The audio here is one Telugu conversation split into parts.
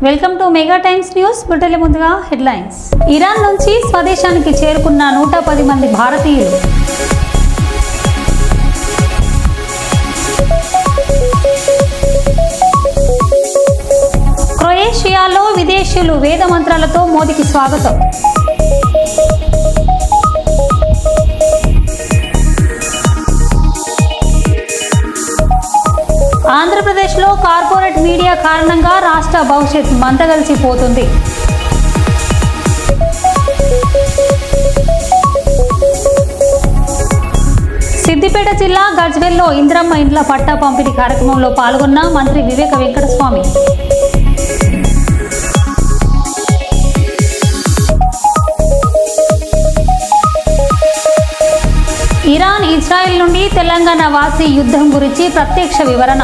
Welcome to Mega Times News. బుట్టెల ముందుగా హెడ్లైన్స్. ఇరాన్ నుంచి స్వదేశానికి చేరుకున్న 110 మంది భారతీయులు. క్రొయేషియాలో విదేశీయులు వేద మంత్రాలతో మోదీకి స్వాగతం. ఆంధ్రప్రదేశ్లో కార్పొరేట్ మీడియా కారణంగా రాష్ట్ర భవిష్యత్ మంటగలిసిపోతుంది. సిద్దిపేట జిల్లా గజ్వేల్లో ఇంద్రమ్మ ఇండ్ల పట్టా పంపిణీ కార్యక్రమంలో పాల్గొన్న మంత్రి వివేక వెంకటస్వామి. ఇరాన్ ఇజ్రాయెల్ నుండి తెలంగాణ వాసి యుద్ధం గురించి ప్రత్యక్ష వివరణ.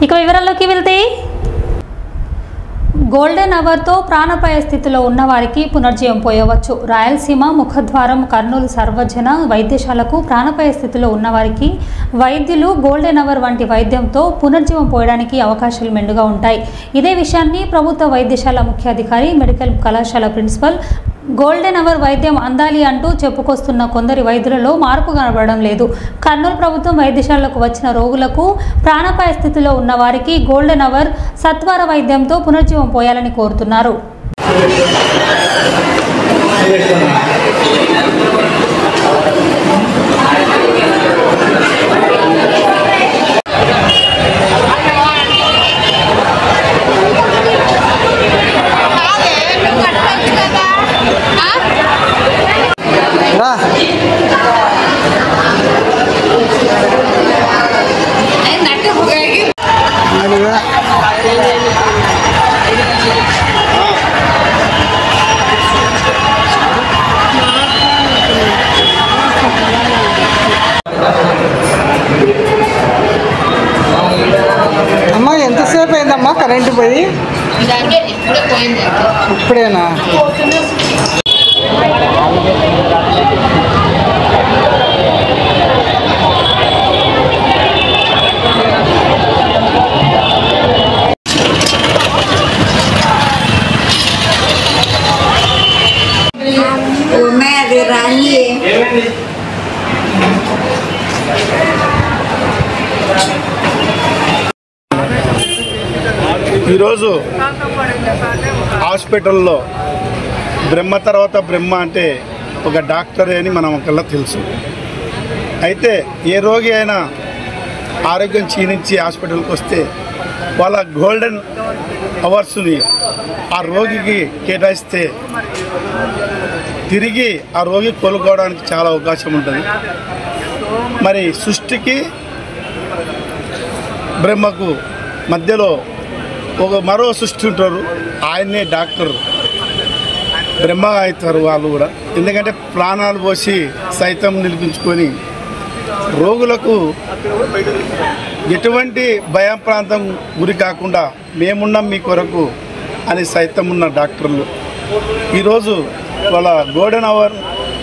ఇక వివరాల్లోకి వెళ్తే, గోల్డెన్ అవర్తో ప్రాణాపాయ స్థితిలో ఉన్న వారికి పునర్జీవం పోయవచ్చు. రాయలసీమ ముఖద్వారం కర్నూలు సర్వజన వైద్యశాలకు ప్రాణాపాయ స్థితిలో ఉన్నవారికి వైద్యులు గోల్డెన్ అవర్ వంటి వైద్యంతో పునర్జీవం పోయడానికి అవకాశాలు మెండుగా ఉంటాయి. ఇదే విషయాన్ని ప్రభుత్వ వైద్యశాల ముఖ్యాధికారి, మెడికల్ కళాశాల ప్రిన్సిపల్ గోల్డెన్ అవర్ వైద్యం అందాలి అంటూ చెప్పుకొస్తున్న కొందరి వైద్యులలో మార్పు కనబడడం లేదు. కర్నూలు ప్రభుత్వం వైద్యశాలకు వచ్చిన రోగులకు ప్రాణాపాయ స్థితిలో ఉన్న వారికి గోల్డెన్ అవర్ సత్వర వైద్యంతో పునర్జీవం పోయాలని కోరుతున్నారు. అమ్మా ఎంతసేపు అయిందమ్మా కరెంటు పోయి? ఇప్పుడేనా? ఈరోజు హాస్పిటల్లో బ్రహ్మ తర్వాత బ్రహ్మ అంటే ఒక డాక్టరే అని మనకల్లా తెలుసు. అయితే ఏ రోగి అయినా ఆరోగ్యం క్షీణించి హాస్పిటల్కి వస్తే వాళ్ళ గోల్డెన్ అవర్స్ని ఆ రోగికి కేటాయిస్తే తిరిగి ఆ రోగి కోలుకోవడానికి చాలా అవకాశం ఉంటుంది. మరి సృష్టికి బ్రహ్మకు మధ్యలో మరో సృష్టి ఉంటారు, ఆయన్నే డాక్టర్ బ్రహ్మ అవుతారు వాళ్ళు కూడా. ఎందుకంటే ప్రాణాలు పోసి సైతం నిలిపించుకొని రోగులకు ఎటువంటి భయం ప్రాంతం గురి కాకుండా మేమున్నాం మీ కొరకు అని సైతం ఉన్న డాక్టర్లు ఈరోజు వాళ్ళ గోల్డెన్ అవర్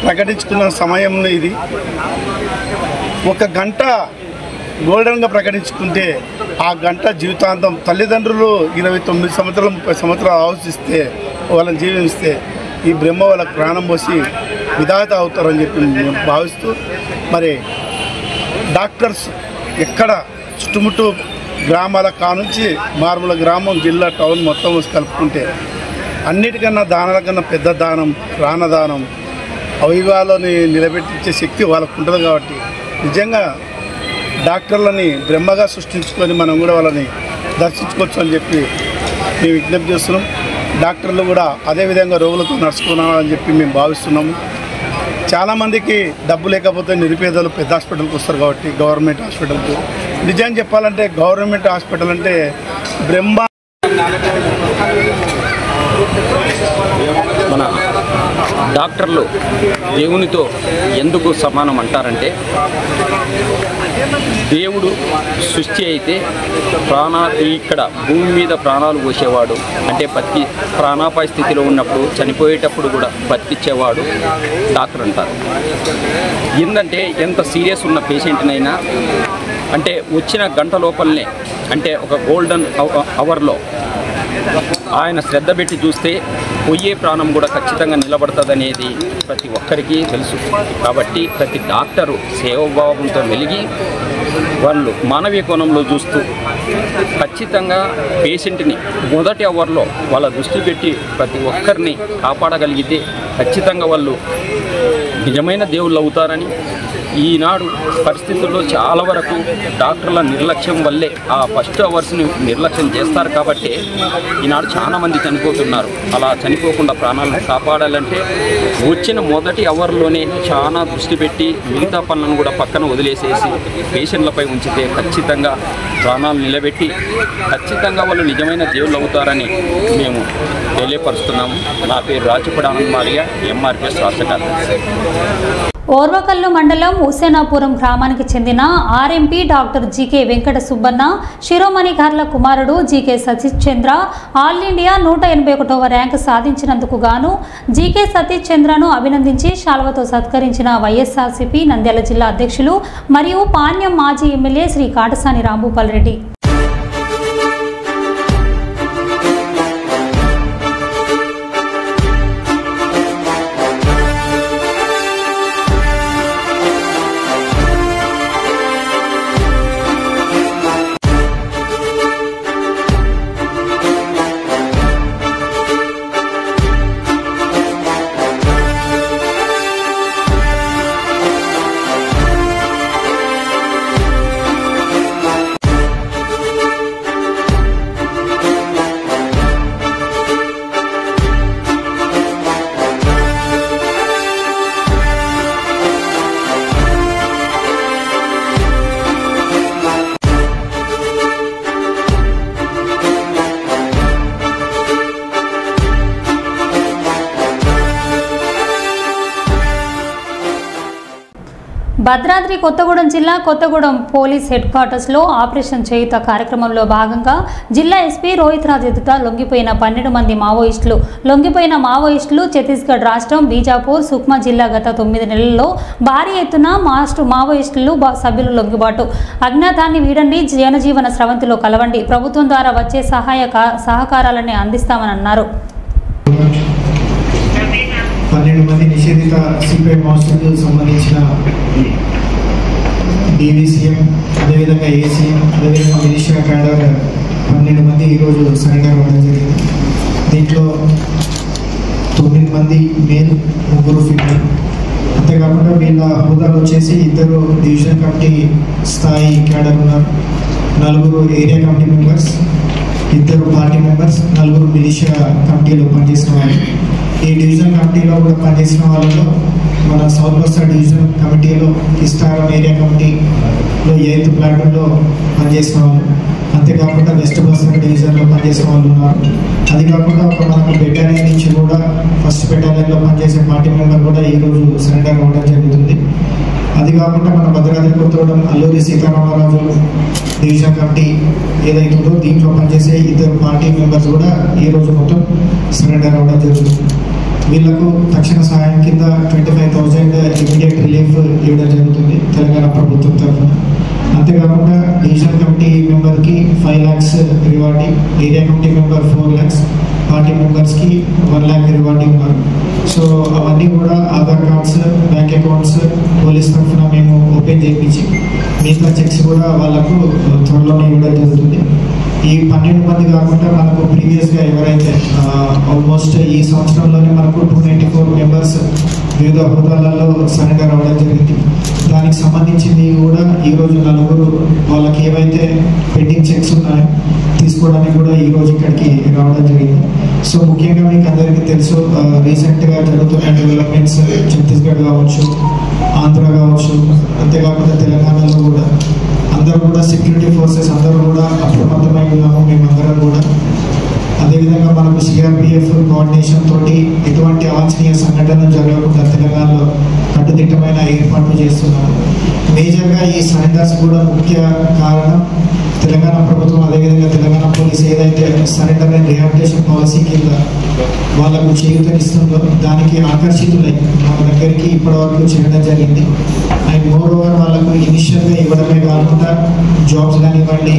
ప్రకటించుకున్న సమయంలో ఇది 1 గంట గోల్డెన్గా ప్రకటించుకుంటే ఆ గంట జీవితాంతం తల్లిదండ్రులు 29 సంవత్సరాలు 30 సంవత్సరాలు ఆలోచిస్తే వాళ్ళని జీవిస్తే ఈ బ్రహ్మ వాళ్ళకి ప్రాణం పోసి విధాత అవుతారని చెప్పి మేము భావిస్తూ, మరి డాక్టర్స్ ఎక్కడ చుట్టుముట్టు గ్రామాల కానుంచి మారుమూల గ్రామం, జిల్లా, టౌన్ మొత్తం కలుపుకుంటే అన్నిటికన్నా దానాల కన్నా పెద్ద దానం ప్రాణదానం. అవయవాలని నిలబెట్టించే శక్తి వాళ్ళకు ఉంటుంది. కాబట్టి నిజంగా డాక్టర్లని బ్రహ్మగా సృష్టించుకొని మనం కూడా వాళ్ళని దర్శించుకోవచ్చు అని చెప్పి మేము విజ్ఞప్తి చేస్తున్నాం. డాక్టర్లు కూడా అదేవిధంగా రోగులతో నడుచుకున్నామని చెప్పి మేము భావిస్తున్నాము. చాలామందికి డబ్బు లేకపోతే నిరుపేదలు పెద్ద హాస్పిటల్కి వస్తారు. కాబట్టి గవర్నమెంట్ హాస్పిటల్కి నిజం చెప్పాలంటే గవర్నమెంట్ హాస్పిటల్ అంటే బ్రహ్మ మన డాక్టర్లు దేవునితో ఎందుకు సమానం అంటారంటే దేవుడు సృష్టి అయితే ఇక్కడ భూమి మీద ప్రాణాలు పోసేవాడు, అంటే ప్రాణాపాయ స్థితిలో ఉన్నప్పుడు చనిపోయేటప్పుడు కూడా బతికిచ్చేవాడు డాక్టర్ అంటారు. ఏంటంటే ఎంత సీరియస్ ఉన్న పేషెంట్నైనా అంటే వచ్చిన గంట లోపలనే, అంటే ఒక గోల్డెన్ అవర్లో ఆయన శ్రద్ధ పెట్టి చూస్తే పోయే ప్రాణం కూడా ఖచ్చితంగా నిలబడుతుందనేది ప్రతి ఒక్కరికి తెలుసు. కాబట్టి ప్రతి డాక్టరు సేవాభావంతో వెలిగి వాళ్ళు మానవీయ కోణంలో చూస్తూ ఖచ్చితంగా పేషెంట్ని మొదటి అవర్లో వాళ్ళ దృష్టి పెట్టి ప్రతి ఒక్కరిని కాపాడగలిగితే ఖచ్చితంగా వాళ్ళు నిజమైన దేవుళ్ళు అవుతారని, ఈనాడు పరిస్థితుల్లో చాలా వరకు డాక్టర్ల నిర్లక్ష్యం వల్లే ఆ ఫస్ట్ అవర్స్ని నిర్లక్ష్యం చేస్తారు కాబట్టి ఈనాడు చాలామంది చనిపోతున్నారు. అలా చనిపోకుండా ప్రాణాలను కాపాడాలంటే వచ్చిన మొదటి అవర్లోనే చాలా దృష్టి పెట్టి మిగతా పనులను కూడా పక్కన వదిలేసేసి పేషెంట్లపై ఉంచితే ఖచ్చితంగా ప్రాణాలు నిలబెట్టి ఖచ్చితంగా వాళ్ళు నిజమైన దేవుళ్ళు అవుతారని మేము తెలియపరుస్తున్నాము. నా పేరు రాచపూడి ఆనంద్ మాలియా, ఎంఆర్పిఎస్ రాష్ట్ర కార్యదర్శి. ఓర్వకల్లు మండలం హుసేనాపురం గ్రామానికి చెందిన RMP doctor GK Venkata Subbanna Shiromani గార్ల కుమారుడు GK Satish Chandra all India 181వ ర్యాంకు సాధించినందుకు గాను జీకే సతీష్ చంద్రను అభినందించి శాల్వతో సత్కరించిన వైఎస్ఆర్సీపీ నంద్యాల జిల్లా అధ్యక్షులు మరియు పాణ్యం మాజీ ఎమ్మెల్యే శ్రీ కాటసాని రాంభూపాల్ రెడ్డి. భద్రాద్రి కొత్తగూడెం జిల్లా కొత్తగూడెం పోలీస్ హెడ్ క్వార్టర్స్లో ఆపరేషన్ చేయుత కార్యక్రమంలో భాగంగా జిల్లా ఎస్పీ రోహిత్ రాజ్ ఎదుట లొంగిపోయిన 12 మంది మావోయిస్టులు ఛత్తీస్గఢ్ రాష్ట్రం బీజాపూర్ సుక్మా జిల్లా గత 9 నెలల్లో భారీ ఎత్తున మావోయిస్టులు సభ్యులు లొంగిబాటు అజ్ఞాతాన్ని వీడండి, జనజీవన స్రవంతిలో కలవండి, ప్రభుత్వం ద్వారా వచ్చే సహకారాలని అందిస్తామని అన్నారు. 12 మంది నిషేధిత సిపిఐ మాస్టర్కు సంబంధించిన డీవీసీఎం, అదేవిధంగా ఏసీఎం, అదేవిధంగా మిలిషియా క్యాడర్ 12 మంది ఈరోజు సరెండర్ అవ్వడం జరిగింది. దీంట్లో 9 మంది మేల్, 3 ఫీమేల్. అంతేకాకుండా వీళ్ళ హోదాలు వచ్చేసి 2 డివిజన్ కమిటీ స్థాయి క్యాడర్ ఉన్నారు, 4 area committee members, 2 party members, 4 militia కమిటీలో పనిచేసిన వాళ్ళు. ఈ డివిజన్ కమిటీలో కూడా పనిచేసిన వాళ్ళలో మన సౌత్ బస్తా డివిజన్ కమిటీలో ఇస్తారం ఏరియా కమిటీలో 8th ప్లాటూన్లో పనిచేసిన వాళ్ళు, అంతేకాకుండా వెస్ట్ బస్తా డివిజన్లో పనిచేసిన వాళ్ళు ఉన్నారు. అది కాకుండా మనకు బెటాలియన్ నుంచి కూడా ఫస్ట్ బెటాలియన్లో పనిచేసే పార్టీ మెంబర్ కూడా ఈరోజు సరెండర్ అవ్వడం జరుగుతుంది. అది కాకుండా మన భద్రాద్రి కొత్తగూడెం అల్లూరి సీతారామరాజు డివిజన్ కమిటీ ఏదైతే ఉందో దీంట్లో పనిచేసే 2 పార్టీ మెంబర్స్ కూడా ఈరోజు మొత్తం సరెండర్ అవ్వడం జరుగుతుంది. వీళ్లకు తక్షణ సహాయం కింద 25,000 ఇమీడియట్ రిలీఫ్ ఇవ్వడం జరుగుతుంది తెలంగాణ ప్రభుత్వం తరఫున. అంతేకాకుండా డివిజన్ కమిటీ మెంబర్కి 5 lakhs rewarding, area committee member 4 lakhs, party మెంబర్స్కి 1 lakh రివార్డింగ్ ఉన్నారు. సో అవన్నీ కూడా Aadhaar cards, bank accounts police తరఫున మేము ఓపెన్ చేయించి మిగతా చెక్స్ కూడా వాళ్ళకు త్వరలోనే ఇవ్వడం జరుగుతుంది. ఈ 12 మంది కాకుండా మనకు ప్రీవియస్గా ఎవరైతే ఆల్మోస్ట్ ఈ సంవత్సరంలోనే మనకు 294 మెంబర్స్ వివిధ హోదాలలో సరెండర్ అవ్వడం జరిగింది. దానికి సంబంధించింది కూడా ఈరోజు 4 వాళ్ళకి ఏవైతే పెండింగ్ చెక్స్ ఉన్నాయో తీసుకోవడానికి కూడా ఈరోజు ఇక్కడికి రావడం జరిగింది. సో ముఖ్యంగా మీకు అందరికీ తెలుసు, రీసెంట్గా జరుగుతున్న డెవలప్మెంట్స్ ఛత్తీస్గఢ్ కావచ్చు, ఆంధ్ర కావచ్చు, అంతేకాకుండా తెలంగాణలో కూడా అందరూ కూడా సెక్యూరిటీ ఫోర్సెస్ అందరూ కూడా అప్రమత్తమై ఉన్నాము మేమందరం కూడా. అదేవిధంగా మనకు సిఆర్పిఎఫ్ కోఆర్డినేషన్ తోటి ఎటువంటి అవాంఛనీయ సంఘటనలు జరగకుండా తెలంగాణలో కట్టుదిట్టమైన ఏర్పాట్లు చేస్తున్నాము. మేజర్గా ఈ సరెండర్స్ కూడా ముఖ్య కారణం తెలంగాణ ప్రభుత్వం, అదేవిధంగా తెలంగాణ పోలీస్ ఏదైతే సరెండర్ అండ్ రిహాబిలిటేషన్ పాలసీ కింద వాళ్ళకు చేయూతనిస్తుందో దానికి ఆకర్షితులై మన దగ్గరికి ఇప్పటివరకు చేయడం జరిగింది. అండ్ మోర్ ఓవర్ వాళ్ళకు ఇనిషియల్గా ఇవ్వడమే కాకుండా జాబ్స్ కానివ్వండి,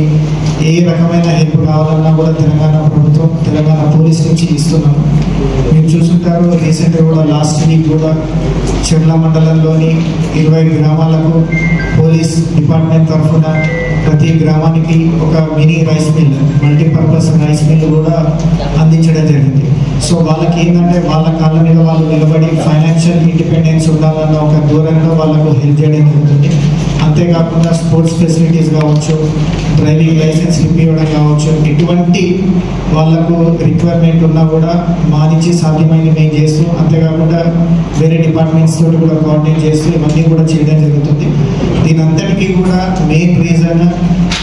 ఏ రకమైన హెల్ప్ కావాలన్నా కూడా తెలంగాణ ప్రభుత్వం, తెలంగాణ పోలీస్ నుంచి ఇస్తున్నాము. మీరు చూసుంటారు, రీసెంట్గా కూడా లాస్ట్ వీక్ కూడా చెర్ల మండలంలోని 20 గ్రామాలకు పోలీస్ డిపార్ట్మెంట్ తరఫున ప్రతి గ్రామానికి ఒక mini rice mill, multipurpose rice mill కూడా అందించడం జరిగింది. సో వాళ్ళకి ఏంటంటే వాళ్ళ కాళ్ళ మీద వాళ్ళు నిలబడి ఫైనాన్షియల్ ఇండిపెండెన్స్ ఉండాలన్న ఒక దూరంలో వాళ్ళకు హెల్ప్ చేయడం జరుగుతుంది. అంతేకాకుండా స్పోర్ట్స్ ఫెసిలిటీస్ కావచ్చు, డ్రైవింగ్ లైసెన్స్ ఇప్పివ్వడం కావచ్చు, ఎటువంటి వాళ్ళకు రిక్వైర్మెంట్ ఉన్నా కూడా మా నుంచి సాధ్యమైనవి మేము చేస్తూ, అంతేకాకుండా వేరే డిపార్ట్మెంట్స్ తోటి కూడా కోఆర్డినేట్ చేస్తూ ఇవన్నీ కూడా చేయడం జరుగుతుంది. దీని అంతటికీ కూడా మెయిన్ రీజన్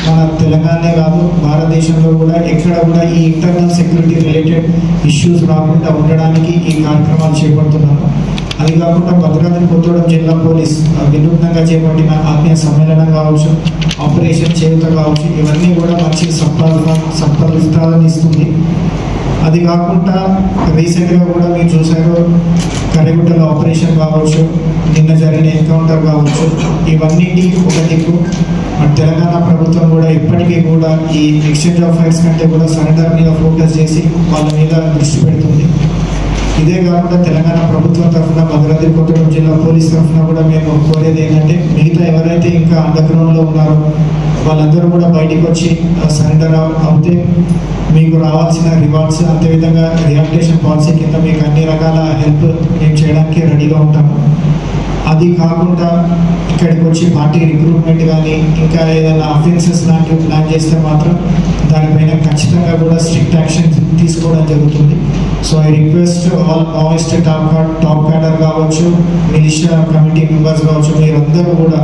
మన తెలంగాణనే కాదు, భారతదేశంలో కూడా ఎక్కడ కూడా ఈ ఇంటర్నల్ సెక్యూరిటీ రిలేటెడ్ ఇష్యూస్ రాకుండా ఉండడానికి ఈ కార్యక్రమాలు చేపడుతున్నాము. అది కాకుండా భద్రాద్రి కొత్తగూడెం జిల్లా పోలీస్ వినూత్నంగా చేపట్టిన ఆత్మీయ సమ్మేళనం కావచ్చు, ఆపరేషన్ చేయూత కావచ్చు, ఇవన్నీ కూడా మంచి సత్ఫలితాలను ఇస్తుంది. అది కాకుండా రీసెంట్గా కూడా మీరు చూసారు, కరిగుట్టల ఆపరేషన్ కావచ్చు, నిన్న జరిగిన ఎన్కౌంటర్ కావచ్చు, ఇవన్నిటి ఒక దిక్కు. తెలంగాణ ప్రభుత్వం కూడా ఇప్పటికీ కూడా ఈ ఎక్స్చేంజ్ ఆఫ్ ఫైర్స్ కంటే కూడా సరెండర్ మీద ఫోకస్ చేసి వాళ్ళ మీద దృష్టి పెడుతుంది. ఇదే కాకుండా తెలంగాణ ప్రభుత్వం తరఫున, భద్రాద్రి కొత్తగూడెం జిల్లా పోలీస్ తరఫున కూడా మేము కోరేది ఏంటంటే, మిగతా ఎవరైతే ఇంకా అండర్ గ్రౌండ్లో ఉన్నారో వాళ్ళందరూ కూడా బయటికి వచ్చి సరెండర్ అవుతే మీకు రావాల్సిన రివార్డ్స్, అంతేవిధంగా రిహాబిలిటేషన్ పాలసీ కింద మీకు అన్ని రకాల హెల్ప్ మేము చేయడానికి రెడీగా ఉంటాము. అది కాకుండా ఇక్కడికి వచ్చి పార్టీ రిక్రూట్మెంట్ కానీ ఇంకా ఏదైనా అఫెన్సెస్ లాంటివి ప్లాన్ చేస్తే మాత్రం దానిపైన ఖచ్చితంగా కూడా స్ట్రిక్ట్ యాక్షన్ తీసుకోవడం జరుగుతుంది. So I request all Maoist top cadre కావచ్చు, మిలిషియా కమిటీ మెంబర్స్ కావచ్చు, మీరందరూ కూడా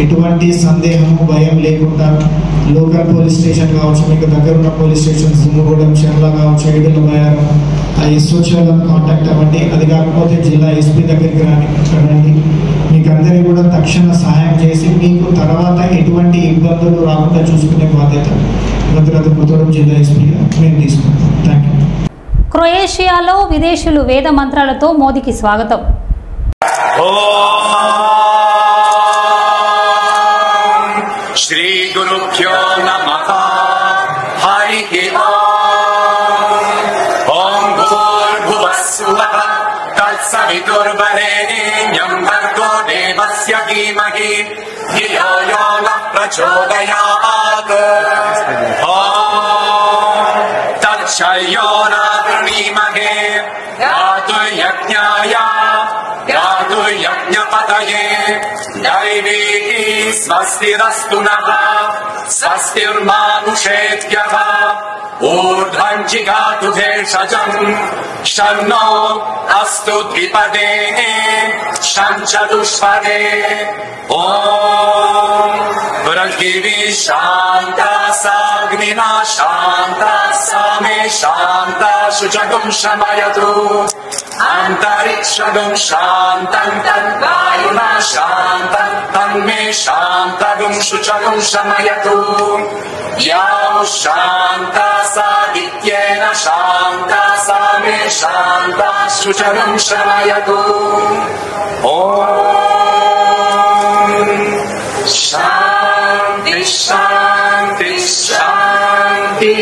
ఎటువంటి సందేహము, భయం లేకుండా లోకల్ పోలీస్ స్టేషన్ కావచ్చు, మీకు దగ్గర ఉన్న పోలీస్ స్టేషన్ దుమ్ముగూడెం, చెర్ల కావచ్చు, ఏడుల బయారం, ఆ ఎస్ఓచీలను కాంటాక్ట్ అవ్వండి. అది కాకపోతే జిల్లా ఎస్పీ దగ్గరికి రండి. మీకు అందరికీ కూడా తక్షణ సహాయం చేసి మీకు తర్వాత ఎటువంటి ఇబ్బందులు రాకుండా చూసుకునే బాధ్యత భద్రాద్రి కొత్తగూడెం జిల్లా ఎస్పీగా మేము తీసుకుంటాం. Thank you. క్రొయేషియాలో విదేశీయులు వేద మంత్రాలతో మోదీకి స్వాగతం. శ్రీ గురుభ్యో నమః. హరి ఓం భూర్భువస్సువః తత్సవితుర్వరేణ్యం భర్గో దేవస్య ధీమహి ధియో యో నః ప్రచోదయాత్. ఓం తత్సర్యో నావృణీమహే యాతు యజ్ఞాయ యాతు యజ్ఞపతయే దైవీ స్వస్తిరస్తు నః స్వస్తిర్మానుషేభ్యః ఊర్ధ్వం జిగాతు భేషజం శన్నో అస్తు ద్విపదే శం చతుష్పదే. ఓం పృథివీ శాంతా సాగ్నినా శాంతా సామే శాంతా శుచగం శమయతు అంతరిక్షగం శాంతం తద్వాయునా శాంతం తన్మే శాంతగం శుచగం శమయతు. యాం శాంతా సాదిత్యేన శాంతా సామే శాంతా శుచగం శమయతు. ఓం శాంతి శాంతి శాంతి.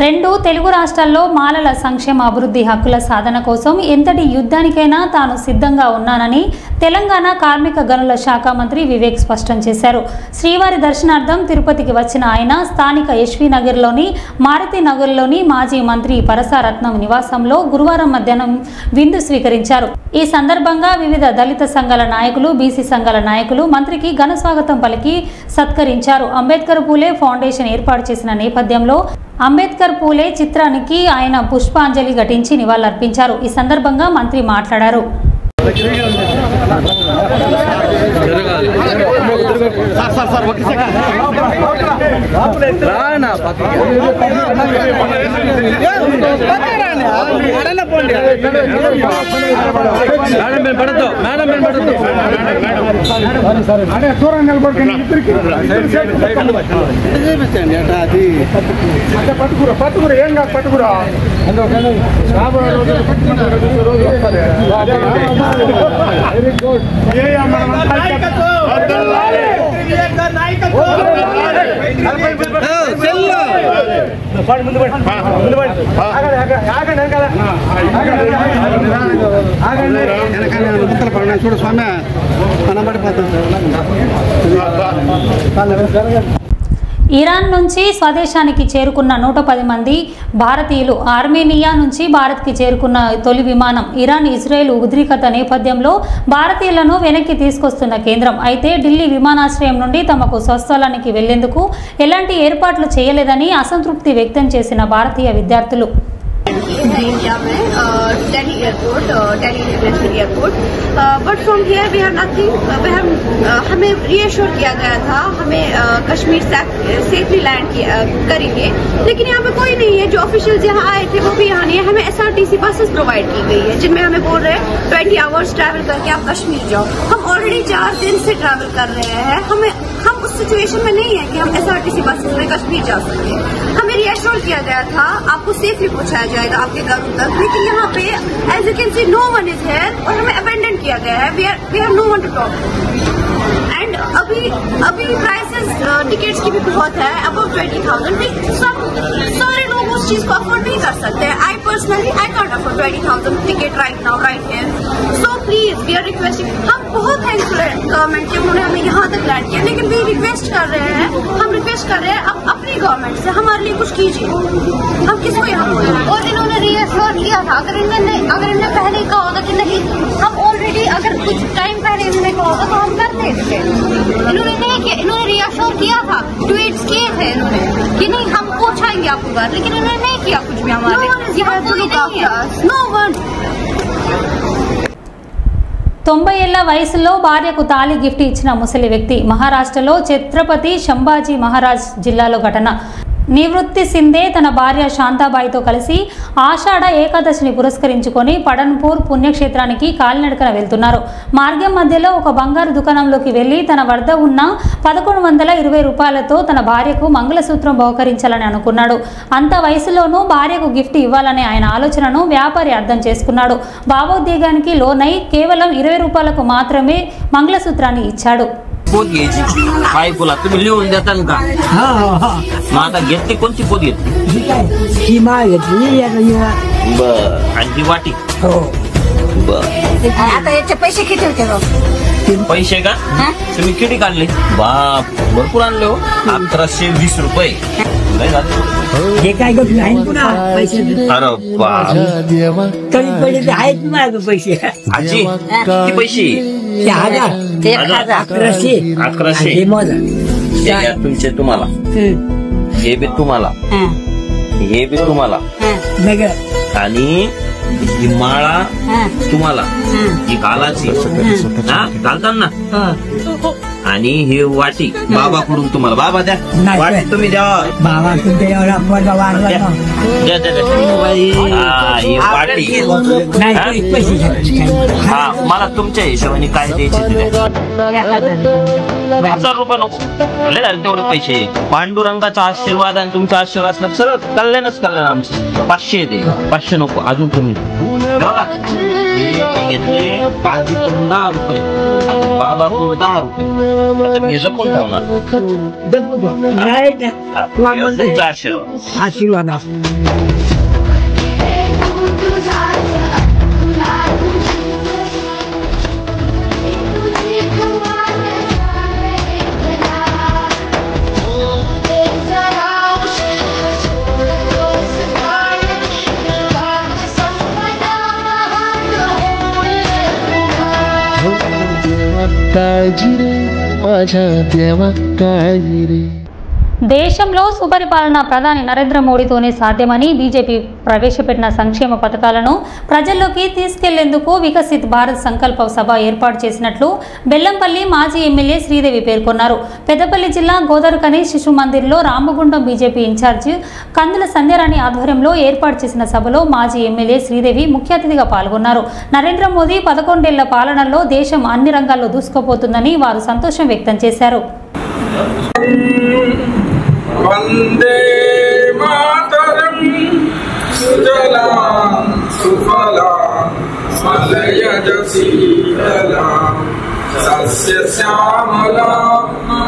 రెండు తెలుగు రాష్ట్రాల్లో మాలల సంక్షేమ అభివృద్ధి హక్కుల సాధన కోసం ఎంతటి యుద్ధానికైనా తాను సిద్ధంగా ఉన్నానని తెలంగాణ కార్మిక గనుల శాఖ మంత్రి వివేక్ స్పష్టం చేశారు. శ్రీవారి దర్శనార్థం తిరుపతికి వచ్చిన ఆయన స్థానిక ఎస్వి నగర్లోని మారుతి నగర్లోని మాజీ మంత్రి పరసారత్నం నివాసంలో గురువారం మధ్యాహ్నం విందు స్వీకరించారు. ఈ సందర్భంగా వివిధ దళిత సంఘాల నాయకులు, బీసీ సంఘాల నాయకులు మంత్రికి ఘన స్వాగతం పలికి సత్కరించారు. అంబేద్కర్ పూలే ఫౌండేషన్ ఏర్పాటు చేసిన నేపథ్యంలో అంబేద్కర్ పూలే చిత్రానికి ఆయన పుష్పాంజలి ఘటించి నివాళులర్పించారు. ఈ సందర్భంగా మంత్రి మాట్లాడారు. పట్టుకురా ఏం కాదు పట్టుకురా చూడు స్వామి ఇరాన్ నుంచి స్వదేశానికి చేరుకున్న 110 మంది భారతీయులు ఆర్మేనియా నుంచి భారత్కి చేరుకున్న తొలి విమానం ఇరాన్ ఇజ్రాయెల్ ఉద్రిక్తత నేపథ్యంలో భారతీయులను వెనక్కి తీసుకొస్తున్న కేంద్రం అయితే ఢిల్లీ విమానాశ్రయం నుండి తమకు స్వస్థలానికి వెళ్లేందుకు ఎలాంటి ఏర్పాట్లు చేయలేదని అసంతృప్తి వ్యక్తం చేసిన భారతీయ విద్యార్థులు India में Delhi airport, Delhi international airport. But from here we have nothing. हमें reassure किया गया था हमें कश्मीर सेफली लैंड करेंगे, लेकिन यहाँ पे कोई नहीं है। जो ऑफिशियल्स यहाँ आए थे वो भी यहाँ नहीं है। हमें SRTC बसेस प्रोवाइड की गई है जिनमें हमें बोल रहे हैं 20 आवर्स ट्रैवल करके आप कश्मीर जाओ। हम ऑलरेडी 4 दिन से ट्रैवल कर रहे हैं। हम उस सिचुएशन में नहीं है कि हम SRTC बसेस में कश्मीर जा सकते। हमें रिएश्योर किया गया था आपको सेफली पहुँचाया जाएगा आपके घरों तक, लेकिन यहाँ पे as you can see no one is here और हमें अबेंडन किया गया है। We have no one to talk. And अभी प्राइसेस टिकट्स की भी बहुत है, अबव 20,000। सारे लोग उस चीज को अफोर्ड नहीं कर सकते। I personally I can't afford 20,000 ticket right now right here. So please we are requesting, हम बहुत थैंकफुल है गवर्नमेंट के, उन्होंने हमें यहाँ तक लैंड किया, लेकिन वी रिक्वेस्ट कर रहे हैं अब अपनी गवर्नमेंट से हमारे लिए कुछ कीजिए। हम किसको यहाँ बोल रहे हैं? और इन्होंने रिएश्योर किया था, अगर इन्होंने पहले कहा होता कि नहीं हम ऑलरेडी अगर कुछ टाइम पहले इन्होंने कहा होता तो हम कर देते थे। इन्होंने नहीं किया, इन्होंने रिएश्योर किया था, ट्वीट्स किए थे इन्होंने कि नहीं हम पहुँचाएंगे आपको घर, लेकिन इन्होंने नहीं किया कुछ भी हमारे। यहाँ कोई नहीं है, नो वन। 90 ఏళ్ల వయసులో భార్యకు తాళి గిఫ్ట్ ఇచ్చిన ముసలి వ్యక్తి. మహారాష్ట్రలో ఛత్రపతి సంభాజీ మహారాజ్ జిల్లాలో ఘటన. నివృత్తి సిందే తన భార్య శాంతాబాయితో కలిసి ఆషాఢ ఏకాదశిని పురస్కరించుకొని పడన్పూర్ పుణ్యక్షేత్రానికి కాలినడకన వెళ్తున్నారు. మార్గం మధ్యలో ఒక బంగారు దుకాణంలోకి వెళ్లి తన వద్ద ఉన్న 1120 రూపాయలతో తన భార్యకు మంగళసూత్రం బహుకరించాలని అనుకున్నాడు. అంత వయసులోనూ భార్యకు గిఫ్ట్ ఇవ్వాలనే ఆయన ఆలోచనను వ్యాపారి అర్థం చేసుకున్నాడు. భావోద్వేగానికి లోనై కేవలం 20 రూపాయలకు మాత్రమే మంగళసూత్రాన్ని ఇచ్చాడు. पोत घ्यायची बायकोला तुम्ही लिहून देता का? मग आता घेतली कोणती पोत घेतली? बर आणि ही वाटी बर. आता याचे पैसे किती होते? पैसे का तुम्ही किती काढले? बाप भरपूर आणले हो. 1120 रुपये. अरे बाप पैसे आजी किती पैसे? 1100 तुमचे तुम्हाला हे बी तुम्हाला हे बी तुम्हाला आणि ही माळा तुम्हाला ही घालाची घालताना आणि ही वाटी बाबाकडून तुम्हाला. बाबा द्या वाटी तुम्ही द्या बाबा ही वाटी. हा मला तुमच्या हिशोबाने काय द्यायचे 1000 रुपये नको तेवढे पैसे. पांडुरंगाचा आशीर्वाद आणि तुमचा आशीर्वाद सरळ कल्याणच कल्याण आमचं. 500 दे 500 नको अजून तुम्ही घेतले 10 रुपये बाबा 10 रुपये हे जपून ठेवणार आशीर्वाद. काळजी रे माझ्या देवा काळजी रे. దేశంలో సుపరిపాలన ప్రధాని నరేంద్ర మోడీతోనే సాధ్యమని బీజేపీ ప్రవేశపెట్టిన సంక్షేమ పథకాలను ప్రజల్లోకి తీసుకెళ్లేందుకు వికసిత్ భారత్ సంకల్ప సభ ఏర్పాటు చేసినట్లు బెల్లంపల్లి మాజీ ఎమ్మెల్యే శ్రీదేవి పేర్కొన్నారు. పెద్దపల్లి జిల్లా గోదావరిఖని శిశు మందిర్లో రామగుండం బీజేపీ ఇన్ఛార్జి కందుల సంధ్యారాణి ఆధ్వర్యంలో ఏర్పాటు చేసిన సభలో మాజీ ఎమ్మెల్యే శ్రీదేవి ముఖ్య అతిథిగా పాల్గొన్నారు. నరేంద్ర మోదీ 11 ఏళ్ల పాలనలో దేశం అన్ని రంగాల్లో దూసుకుపోతుందని వారు సంతోషం వ్యక్తం చేశారు. వందే మాతరం సుజలాం సుఫలాం మలయజ శీతలాం సస్యశ్యామలాం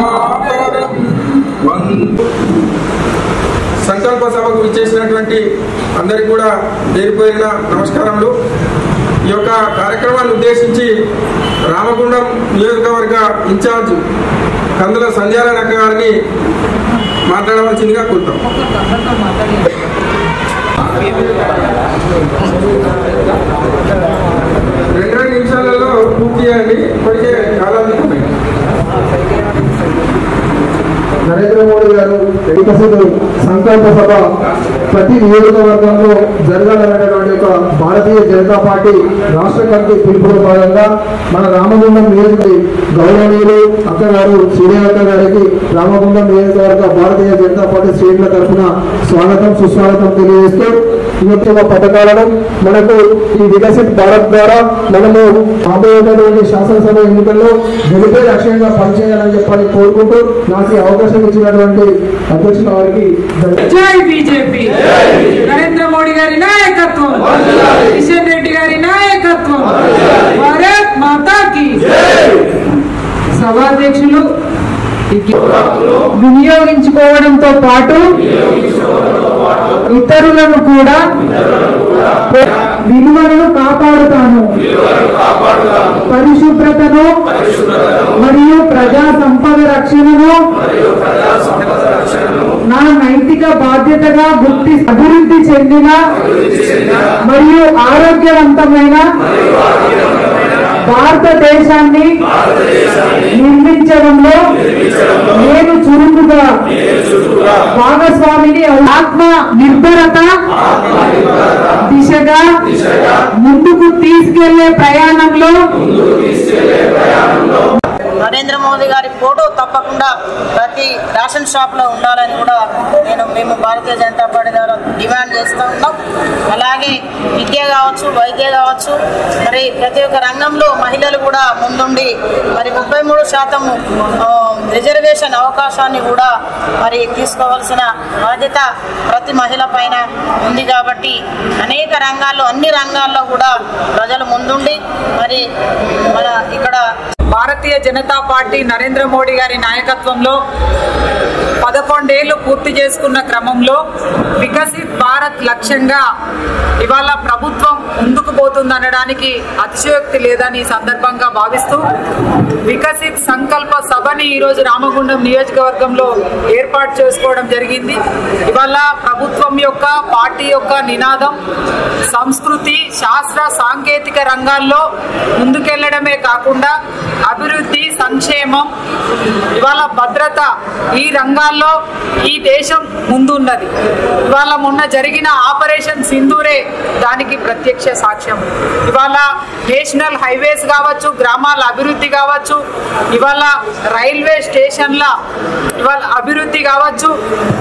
మాతరం. సంకల్ప సభకు విచ్చేసినటువంటి అందరికీ కూడా పేరుపేరిన నమస్కారములు. ఈ యొక్క కార్యక్రమాన్ని ఉద్దేశించి రామగుండం నియోజకవర్గ ఇన్ఛార్జ్ కందుల సంధ్యారాణి అక్క గారిని మాట్లాడవలసిందిగా కోరుతాం. 2 నిమిషాలలో పూర్తి చేయండి. ఇప్పటికే చాలా నరేంద్ర మోడీ గారు వికసిత సంకల్ప సభ ప్రతి నియోజకవర్గంలో జరగాలనేటువంటి ఒక భారతీయ జనతా పార్టీ రాష్ట్ర కమిటీ పిలుపులో భాగంగా మన రామగుండం నియోజకవర్గ గౌరవనీయులు అక్కగారు శ్రీదేవక్క గారికి రామగుండం నియోజకవర్గ భారతీయ జనతా పార్టీ శ్రేణుల తరఫున స్వాగతం సుస్వాగతం తెలియజేస్తూ ఈ యొక్క పథకాలను మనకు ఈ వికసిత్ భారత్ ద్వారా మనము రాబోయేటటువంటి శాసనసభ ఎన్నికల్లో గెలిపే లక్ష్యంగా పనిచేయాలని చెప్పని కోరుకుంటూ నాకు అవకాశం ఇచ్చినటువంటి అధ్యక్షుల వారికి జై బీజేపీ. నరేంద్ర మోడీ గారి నాయకత్వం, కిషన్ రెడ్డి గారి నాయకత్వం, భారత్ మాతా కీ. సభాధ్యక్షులు వినియోగించుకోవడంతో పాటు ఇతరులను కూడా విలువలను కాపాడుతాను, పరిశుభ్రతను మరియు ప్రజా సంపద రక్షణను నా నైతిక బాధ్యతగా అభివృద్ధి చెందిన మరియు ఆరోగ్యవంతమైన భారతదేశాన్ని నిర్మించడంలో నేను చురుకుగా భాగస్వామిని ఆత్మ నిర్భరత దిశగా ముందుకు తీసుకెళ్లే ప్రయాణంలో నరేంద్ర మోదీ గారి ఫోటో తప్పకుండా ప్రతి రేషన్ షాప్ లో ఉండాలని కూడా మేము భారతీయ జనతా పార్టీ ద్వారా డిమాండ్ చేస్తూ ఉన్నాం. అలాగే విద్య కావచ్చు, వైద్య కావచ్చు, మరి ప్రతి ఒక్క రంగంలో మహిళలు కూడా ముందుండి మరి 33% రిజర్వేషన్ అవకాశాన్ని కూడా మరి తీసుకోవాల్సిన బాధ్యత ప్రతి మహిళ పైన ఉంది. కాబట్టి అనేక రంగాల్లో, అన్ని రంగాల్లో కూడా ప్రజలు ముందుండి మరి మన ఇక్కడ భారతీయ జనతా పార్టీ నరేంద్ర మోడీ గారి నాయకత్వంలో 11 ఏళ్లు పూర్తి చేసుకున్న క్రమంలో వికసిత్ భారత్ లక్ష్యంగా ఇవాళ ప్రభుత్వం ముందుకు పోతుందనడానికి అతిశయోక్తి లేదని ఈ సందర్భంగా భావిస్తూ వికసిత్ సంకల్ప సభని ఈరోజు రామగుండం నియోజకవర్గంలో ఏర్పాటు చేసుకోవడం జరిగింది. ఇవాళ ప్రభుత్వం యొక్క, పార్టీ యొక్క నినాదం సంస్కృతి, శాస్త్ర, సాంకేతిక రంగాల్లో ముందుకెళ్లడమే కాకుండా అభివృద్ధి, సంక్షేమం, ఇవాళ భద్రత, ఈ రంగాల్లో ఈ దేశం ముందున్నది. ఇవాళ మొన్న జరిగిన ఆపరేషన్ సింధూరే దానికి ప్రత్యక్ష సాక్ష్యం. ఇవాళ నేషనల్ హైవేస్ కావచ్చు, గ్రామాల అభివృద్ధి కావచ్చు, ఇవాళ రైల్వే స్టేషన్ల ఇవాళ అభివృద్ధి కావచ్చు,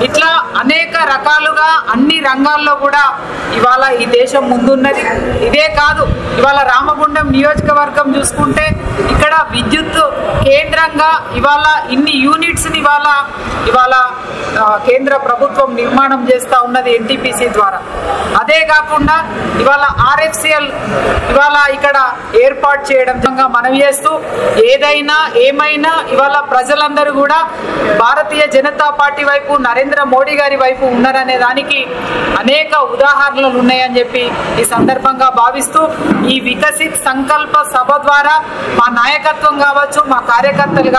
ఇట్లా అనేక రకాలుగా అన్ని రంగాల్లో కూడా ఇవాళ ఈ దేశం ముందున్నది. ఇదే కాదు, ఇవాళ రామగుండం నియోజకవర్గం చూసుకుంటే ఇక్కడ విద్యుత్ కేంద్రంగా ఇవాళ ఇన్ని యూనిట్స్ ని ఇవాళ కేంద్ర ప్రభుత్వం నిర్మాణం చేస్తా ఉన్నది ఎన్టీపీసీ ద్వారా. అదే కాకుండా ఇవాళ ఆర్ఎఫ్సిఎల్ ఇవాళ ఇక్కడ ఏర్పాటు చేయడం మనవి చేస్తూ ఏదైనా ఏమైనా ఇవాళ ప్రజలందరూ కూడా భారతీయ జనతా పార్టీ వైపు, నరేంద్ర మోడీ గారి వైపు ఉన్నారనే దానికి అనేక ఉదాహరణలు ఉన్నాయని చెప్పి ఈ సందర్భంగా భావిస్తూ ఈ వికసిత్ సంకల్ప సభ ద్వారా మా నాయకత్వం కావచ్చు, మా కార్యకర్తలు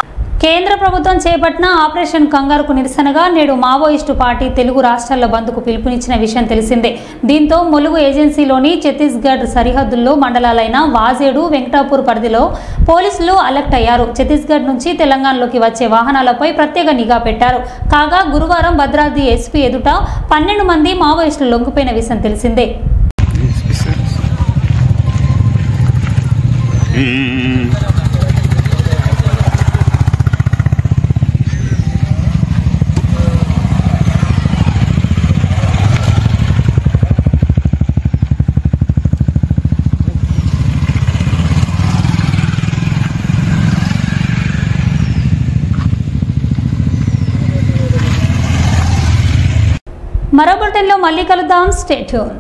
కేంద్ర ప్రభుత్వం చేపట్టిన ఆపరేషన్ కంగారుకు నిరసనగా నేడు మావోయిస్టు పార్టీ తెలుగు రాష్ట్రాల బంద్కు పిలుపునిచ్చిన విషయం తెలిసిందే. దీంతో ములుగు ఏజెన్సీలోని ఛత్తీస్గఢ్ సరిహద్దుల్లో మండలాలైన వాజేడు, వెంకటాపూర్ పరిధిలో పోలీసులు అలర్ట్ అయ్యారు. ఛత్తీస్గఢ్ నుంచి తెలంగాణలోకి వచ్చే వాహనాలపై ప్రత్యేక నిఘా పెట్టారు. కాగా గురువారం భద్రాద్రి ఎస్పీ ఎదుట 12 మంది మావోయిస్టులు లొంగిపోయిన విషయం తెలిసిందే. మరో బులెటిన్లో మళ్ళీ కలుద్దాం. Stay tune.